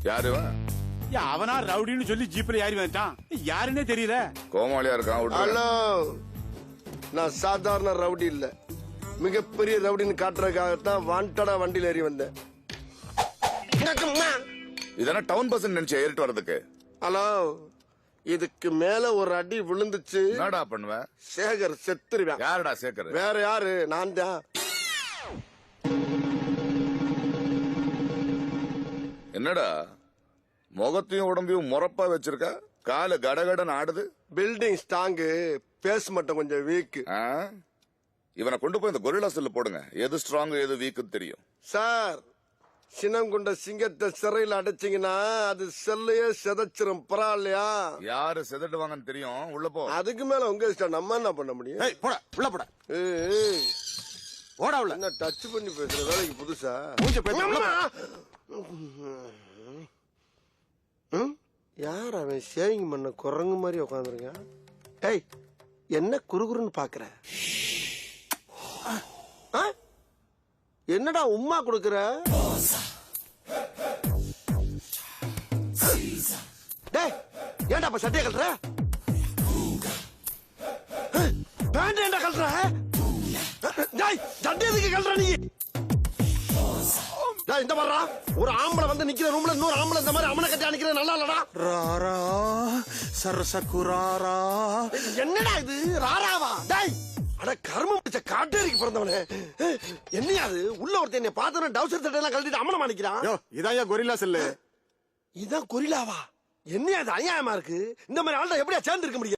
யாரு அவனா ரவுடின்னு சொல்லி ஜீப்ல யாரி வந்துட்டான், யாருன்னே தெரியல. கோமாளியா இருக்கான். ஹலோ, நான் சாதாரண ரவுடி இல்ல, மிகப்பெரிய ரவுடின்னு காட்டுறதுக்காகத்தான் வாண்டடா வண்டியில ஏறி வந்தேன். இதெல்லாம் டவுன் பஸ் நினைச்சு ஏறிட்டு வர்றதுக்கு. ஹலோ, இதுக்கு மேல ஒரு அடி விழுந்துச்சு என்னடா பண்ணுவ? சேகர் செத்துருவேன். யாருடா சேகர்? வேற யாரு, நான் தான். என்னடா முகத்தையும் உடம்பையும் முறப்பா வச்சிருக்க, கால கடகடன் ஆடுது. பில்டிங் ஸ்ட்ராங்கு, பேஸ் மட்டும் கொஞ்சம் வீக். இவனை கொண்டு போய் இந்த கொரில்லா செல்ல போடுங்க, எது ஸ்ட்ராங் எது வீக்குன்னு தெரியும். சார், சினம் கொண்ட சிங்கத்தை சிறையில் அடைச்சிங்கன்னா அது செல்லையே செதைச்சிரும், பரவாயில்லையா? யாரு செதடுவாங்கன்னு தெரியும், உள்ள போ. அதுக்கு மேல உங்க இஷ்டம், நம்ம என்ன பண்ண முடியும்? போட உள்ள போட. போடா உள்ள. என்ன டச் பண்ணி பேசுற வேலைக்கு புதுசா? யார் அவன் சேவிங் பண்ண குரங்கு மாதிரி உட்காந்துருக்கான்? ஏய், என்ன குறுகுறுன்னு பாக்குற? என்னடா உம்மா கொடுக்கற? டேய், ஏன்டா அப்ப சட்டையை கழட்டுற? பேண்ட் ஏன்டா கழட்டுற? டேய், சட்டை எதுக்கு கழட்டுற நீ? இந்த மாதிரி ஒரு ஆம்பளை வந்து நிக்கிற ரூம்ல இன்னொரு ஆம்பளை இந்த மாதிரி அமன கட்டி அணிக்கிற நல்லா இல்லடா. ராரா சரசகுராரா. என்னடா இது ராராவா? டேய், அட கர்மம் பிடிச்ச காட்டேரிக்கு பிறந்தவனே, என்னையா அது? உள்ள ஒருத்தன் என்னை பார்த்தவன டவுசர் சட்டை எல்லாம் கழட்டிட்டு அமனம் அணிக்கிறான். இதான் கொரில்லா செல்லு. இதான் கொரில்லாவா? என்னையா அது அநியாயமா இருக்கு? இந்த மாதிரி ஆள்தான் எப்படியா சேர்ந்து இருக்க முடியும்?